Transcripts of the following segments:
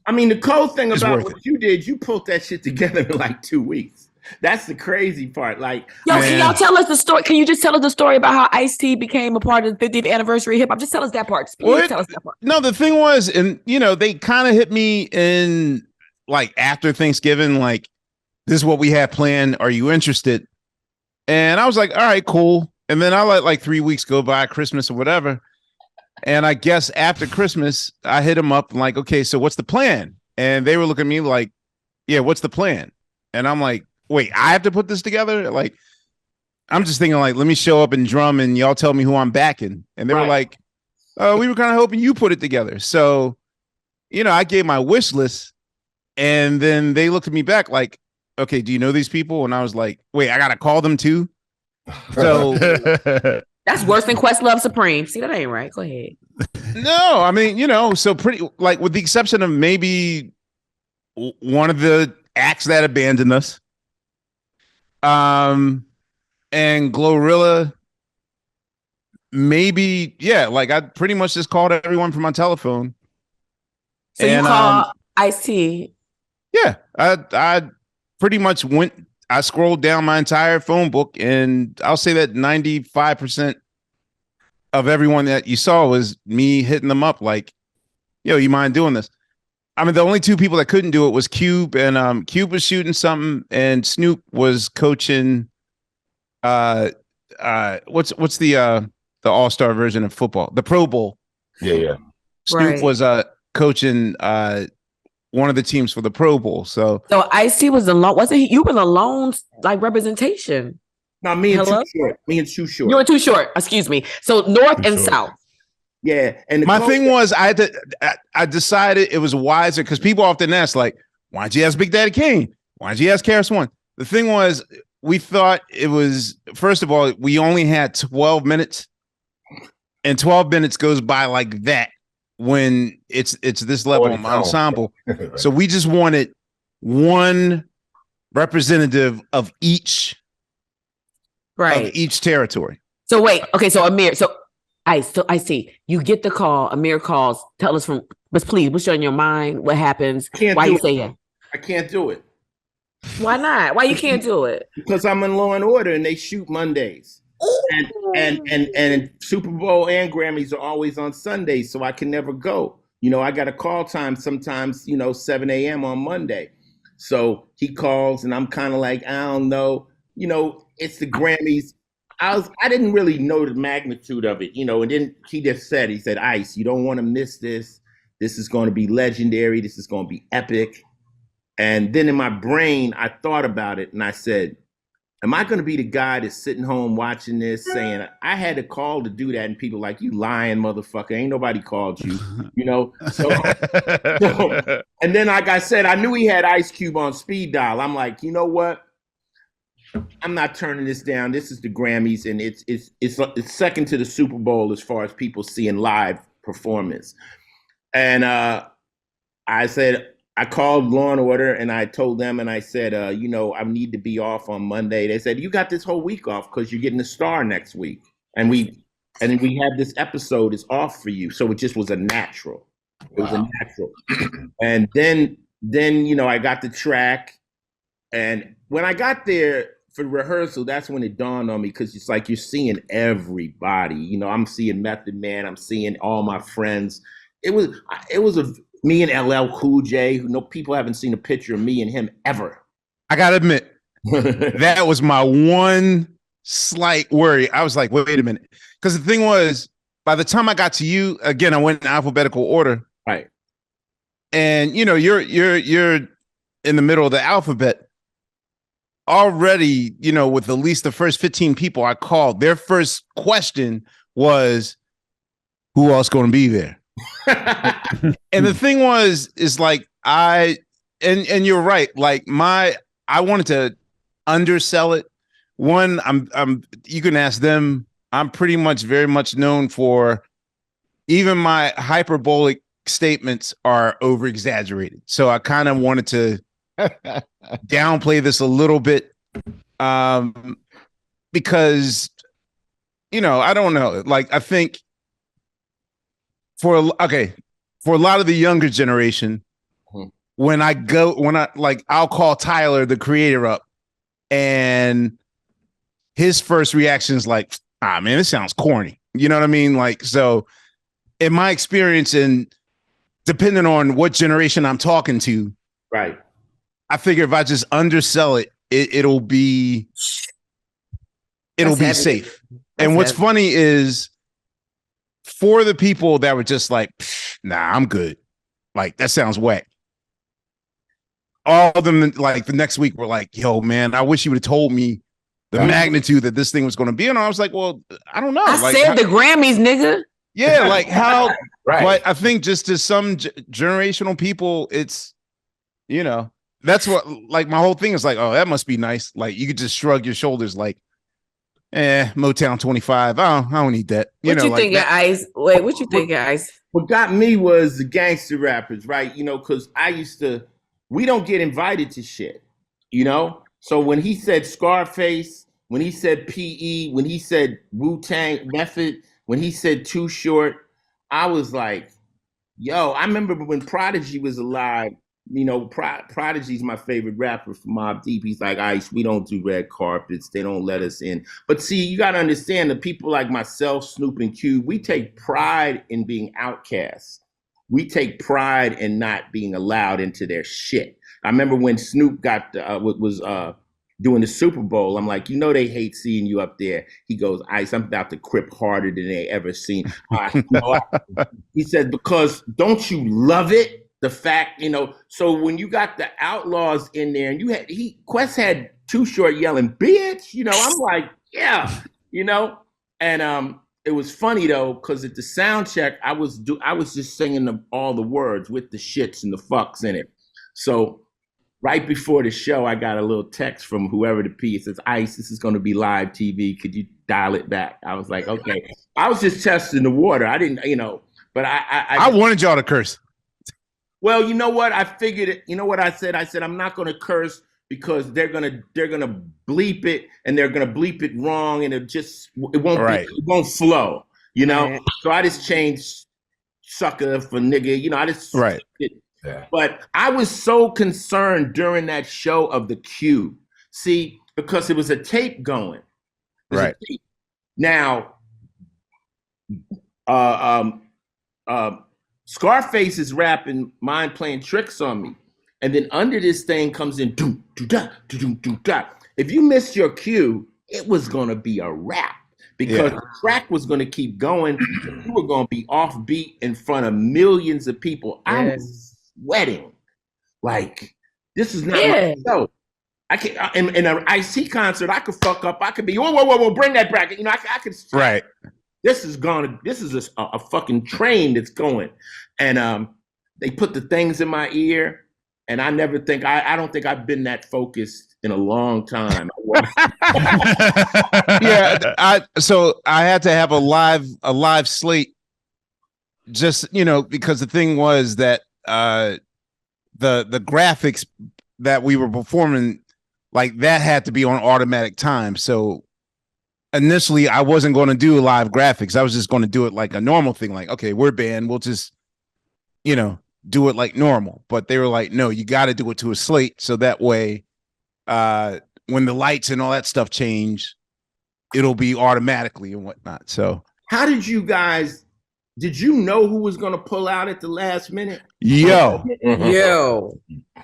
I mean, the cool thing It's about worth it. what you did, you pulled that shit together in like 2 weeks. That's the crazy part. Like, Yo, can y'all tell us the story? Can you just tell us the story about how Ice-T became a part of the 50th anniversary of hip hop? Just tell us that part. Please tell us that part. No, the thing was, and they kind of hit me in like after Thanksgiving, like, this is what we have planned. Are you interested? And I was like, all right, cool. And then I let like 3 weeks go by, Christmas or whatever. And I guess after Christmas, I hit them up like, okay, so what's the plan? And they were looking at me like, yeah, what's the plan? And I'm like, wait, I have to put this together? Like, I'm just thinking like, let me show up and drum and y'all tell me who I'm backing. And they were like, we were kind of hoping you put it together. So, I gave my wish list and then they looked at me back like, okay, do you know these people? And I was like, wait, I got to call them too? So that's worse than Questlove Supreme. See, that ain't right. Go ahead. No, I mean, so pretty, like, with the exception of maybe one of the acts that abandoned us, and Glorilla, maybe, yeah, like I pretty much just called everyone from my telephone. So you call Ice-T? Yeah, I pretty much I scrolled down my entire phone book, and I'll say that 95% of everyone that you saw was me hitting them up like, yo, you mind doing this? I mean, the only two people that couldn't do it was Cube, and Cube was shooting something, and Snoop was coaching. What's the all-star version of football? The Pro Bowl. Yeah. Snoop was coaching one of the teams for the Pro Bowl. So Ice-T was alone. Wasn't he? You were the lone like representation. No, me and Too Short. Me and Too Short. You were Too Short. Excuse me. So North and South. Yeah, and my thing was, I decided it was wiser because people often ask, like, why don't you ask Big Daddy Kane? Why don't you ask Karis One? The thing was, we thought it was, first of all, we only had 12 minutes, and 12 minutes goes by like that when it's this level of ensemble. So we just wanted one representative of each, of each territory. So wait, okay, so Amir, I see. You get the call. Amir calls. Tell us but please, what's on your mind? What happens? Why you say it? I can't do it. Why not? Why you can't do it? Because I'm in Law and Order and they shoot Mondays. And Super Bowl and Grammys are always on Sundays, so I can never go. I got a call time sometimes, 7 a.m. on Monday. So he calls and I'm kind of like, I don't know. It's the Grammys. I didn't really know the magnitude of it, and then he said, Ice, you don't want to miss this. This is going to be legendary. This is going to be epic. And then in my brain, I thought about it and I said, am I going to be the guy that's sitting home watching this saying, I had a call to do that? And people like, you lying motherfucker. Ain't nobody called you, So, and then, like I said, I knew he had Ice Cube on speed dial. I'm like, you know what? I'm not turning this down. This is the Grammys, and it's second to the Super Bowl as far as people seeing live performance. And I said, I called Law and Order, and I told them, and I said, I need to be off on Monday. They said, you got this whole week off because you're getting a star next week, and we have this episode is off for you. So it just was a natural. It was a natural. And then I got the track, and when I got there for the rehearsal, that's when it dawned on me, because it's like you're seeing everybody. I'm seeing Method Man. I'm seeing all my friends. It was me and LL Cool J. People haven't seen a picture of me and him ever. I gotta admit, that was my one slight worry. I was like, wait a minute, because the thing was, by the time I got to you, again, I went in alphabetical order, right? And you're in the middle of the alphabet. Already, with at least the first 15 people I called, their first question was, who else going to be there? And the thing is like, and you're right. Like I wanted to undersell it. One, you can ask them. I'm pretty much very much known for, even my hyperbolic statements are over exaggerated. So I kind of wanted to downplay this a little bit, because I don't know, like, I think for a lot of the younger generation, when I'll call Tyler, the creator, up, and his first reaction is like, ah, man, this sounds corny. You know what I mean? Like, so in my experience, and depending on what generation I'm talking to, right, I figure if I just undersell it, it'll be safe. And what's funny is, for the people that were just like, nah, I'm good, like that sounds whack, all of them like the next week were like, yo, man, I wish you would have told me the magnitude that this thing was going to be. And I was like, well, I don't know. I said the Grammys, nigga. Yeah, like how, right. But I think just to some generational people, it's, that's what, like, my whole thing is like, oh, that must be nice. Like, you could just shrug your shoulders like, Motown 25. I don't need that. What you think, Ice? Wait, what you think, Ice? What got me was the gangster rappers, right? Because we don't get invited to shit, So when he said Scarface, when he said PE, when he said Wu-Tang Method, when he said Too Short, I was like, yo, I remember when Prodigy was alive. Prodigy's my favorite rapper from Mobb Deep. He's like, Ice, we don't do red carpets. They don't let us in. But see, you got to understand, the people like myself, Snoop and Cube, we take pride in being outcasts. We take pride in not being allowed into their shit. I remember when Snoop was doing the Super Bowl, I'm like, they hate seeing you up there. He goes, Ice, I'm about to crip harder than they ever seen. He said, because don't you love it? The fact, so when you got the Outlaws in there, and Quest had Too Short yelling, bitch, I'm like, yeah, and it was funny though, because at the sound check, I was just singing all the words with the shits and the fucks in it. So right before the show, I got a little text from whoever the piece says, Ice, this is going to be live TV. Could you dial it back? I was like, okay. I was just testing the water. I didn't, but I wanted y'all to curse. Well, you know what? I figured it. You know what I said? I said, I'm not going to curse because they're going to bleep it, and they're going to bleep it wrong, and it won't flow, Right. So I just changed sucker for nigga, I just right. Yeah. But I was so concerned during that show of the Cube. See, because it was a tape going. Right. Tape. Now, Scarface is rapping Mind Playing Tricks on Me. And then under this thing comes in do do da do do do da. If you missed your cue, it was gonna be a rap. Because the track was gonna keep going. You were gonna be offbeat in front of millions of people. I was sweating. Like, this is not my show. I can't in an IC concert, I could fuck up. I could be whoa, bring that bracket. I could right. This is a fucking train that's going. And they put the things in my ear, and I don't think I've been that focused in a long time. So I had to have a live slate, just because the thing was that the graphics that we were performing, like, that had to be on automatic time. So initially, I wasn't going to do live graphics. I was just going to do it like a normal thing. Like, okay, we're banned. We'll just, do it like normal. But they were like, no, you got to do it to a slate. So that way, when the lights and all that stuff change, it'll be automatically and whatnot. So how did you know who was going to pull out at the last minute? Yo.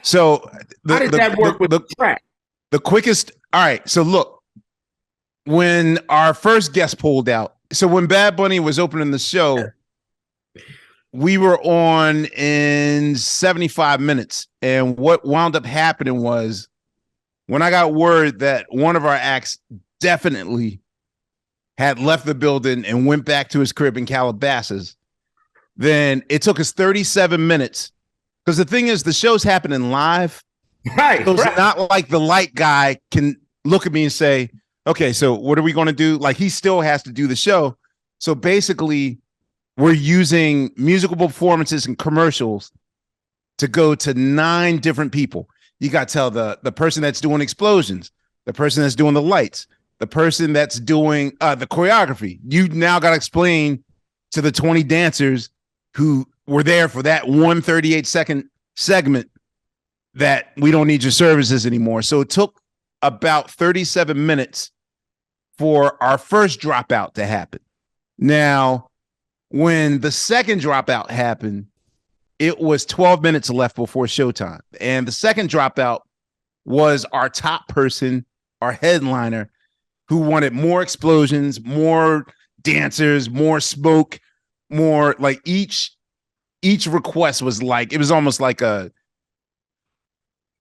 So how did that work with the track? The quickest. All right. So look, when our first guest pulled out, so when Bad Bunny was opening the show, we were on in 75 minutes. And what wound up happening was, when I got word that one of our acts definitely had left the building and went back to his crib in Calabasas, then it took us 37 minutes. Because the thing is, the show's happening live. Right. So it's not like the light guy can look at me and say, okay, so what are we going to do? Like, he still has to do the show. So basically, we're using musical performances and commercials to go to 9 different people. You got to tell the person that's doing explosions, the person that's doing the lights, the person that's doing the choreography. You now got to explain to the 20 dancers who were there for that 138-second segment that we don't need your services anymore. So it took about 37 minutes for our first dropout to happen. Now, when the second dropout happened, it was 12 minutes left before showtime. And the second dropout was our top person, our headliner, who wanted more explosions, more dancers, more smoke, more like each request was like, it was almost like a,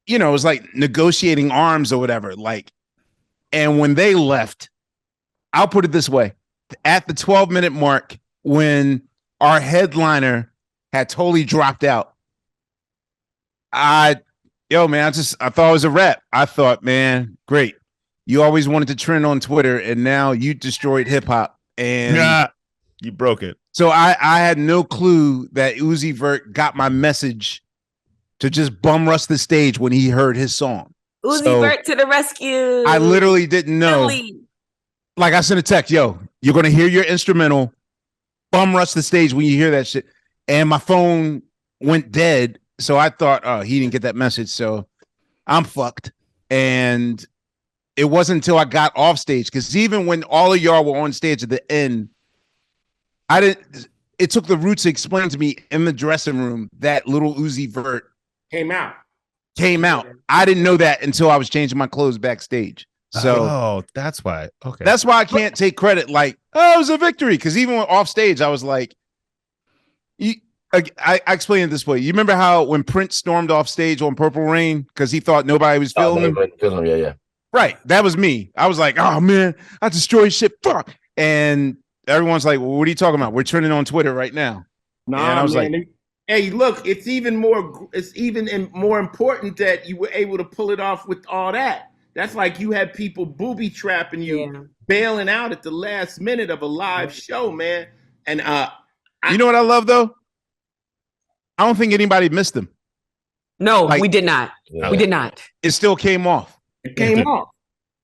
it was like negotiating arms or whatever. Like, and when they left, I'll put it this way, at the 12-minute mark, when our headliner had totally dropped out, I thought it was a wrap. I thought, man, great. You always wanted to trend on Twitter, and now you destroyed hip hop, and you broke it. So I had no clue that Uzi Vert got my message to just bum rush the stage when he heard his song. Uzi Vert to the rescue. I literally didn't know. Really? Like I sent a text, yo, you're gonna hear your instrumental, bum rush the stage when you hear that shit. And my phone went dead. So I thought, oh, he didn't get that message. So I'm fucked. And it wasn't until I got off stage, because even when all of y'all were on stage at the end, it took the Roots to explain to me in the dressing room that little Uzi Vert came out. I didn't know that until I was changing my clothes backstage. So that's why. Okay. That's why I can't take credit like, oh, it was a victory. Because even off stage, I was like, I explained it this way. You remember how when Prince stormed off stage on Purple Rain because he thought nobody was feeling him? Yeah. Right. That was me. I was like, oh, man, I destroyed shit. Fuck. And everyone's like, well, what are you talking about? We're trending on Twitter right now. And I was like, hey, look, it's even more important that you were able to pull it off with all that. That's like you had people booby trapping you, bailing out at the last minute of a live show, man. And you know what I love though? I don't think anybody missed them. No, we did not. Yeah. We did not. It still came off. It came off.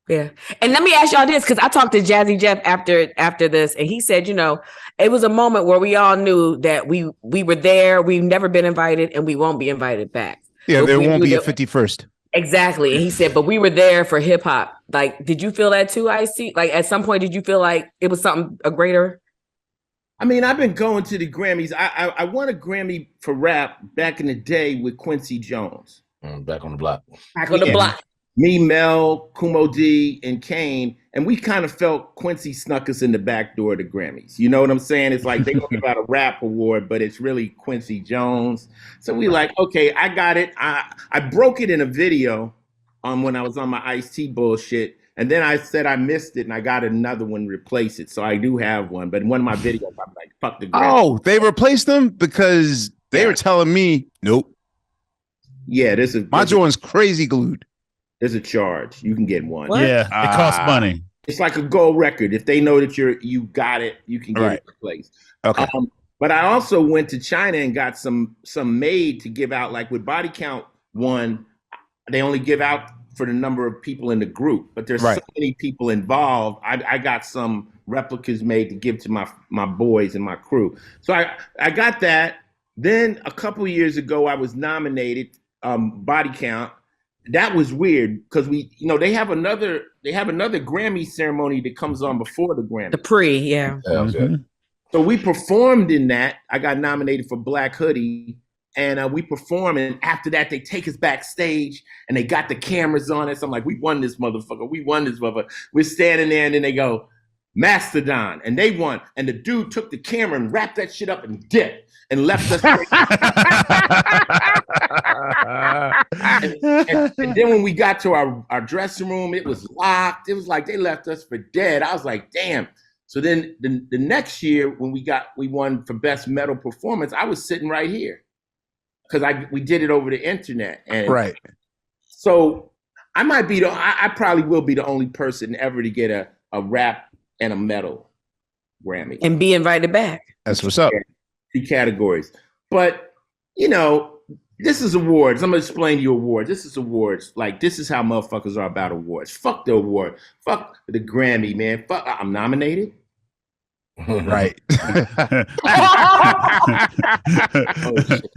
Yeah. And let me ask y'all this, because I talked to Jazzy Jeff after this, and he said, it was a moment where we all knew that we were there, we've never been invited, and we won't be invited back. Yeah, but there won't be a 51st. Exactly. And he said, but we were there for hip hop. Like, did you feel that too, IC? Like, at some point, did you feel like it was a greater? I mean, I've been going to the Grammys. I won a Grammy for rap back in the day with Quincy Jones. Back on the block. Back on the block. Me, Mel, Kumo D, and Kane. And we kind of felt Quincy snuck us in the back door of the Grammys. You know what I'm saying? It's like they don't give out a rap award, but it's really Quincy Jones. So we like, okay, I got it. I broke it in a video when I was on my Ice-T bullshit. And then I said I missed it, and I got another one replace it. So I do have one. But in one of my videos, I'm like, fuck the Grammys. Oh, they replaced them? Because they were telling me, nope. Yeah, my joint's crazy glued. There's a charge. You can get one. What? Yeah, it costs money. It's like a gold record. If they know that you got it, you can get it replaced. Okay. But I also went to China and got some made to give out. Like with Body Count 1, they only give out for the number of people in the group. But there's so many people involved. I got some replicas made to give to my boys and my crew. So I got that. Then a couple years ago, I was nominated. Body Count. That was weird because they have another Grammy ceremony that comes on before the Grammy. The pre, yeah. Okay. So we performed in that. I got nominated for Black Hoodie, and we performed. And after that, they take us backstage, and they got the cameras on us. I'm like, we won this motherfucker. We won this motherfucker. We're standing there, and then they go, Mastodon, and they won. And the dude took the camera and wrapped that shit up and dipped and left us. and then when we got to our dressing room, it was locked. It was like they left us for dead. I was like, damn. So then the next year when we won for best metal performance, I was sitting right here because we did it over the internet. And right. So I might be I probably will be the only person ever to get a rap and a metal Grammy and be invited back. That's what's up. 3 categories. But this is awards. I'm gonna explain to you awards. This is awards. Like, this is how motherfuckers are about awards. Fuck the award. Fuck the Grammy, man. Fuck, I'm nominated. Right. Oh, shit.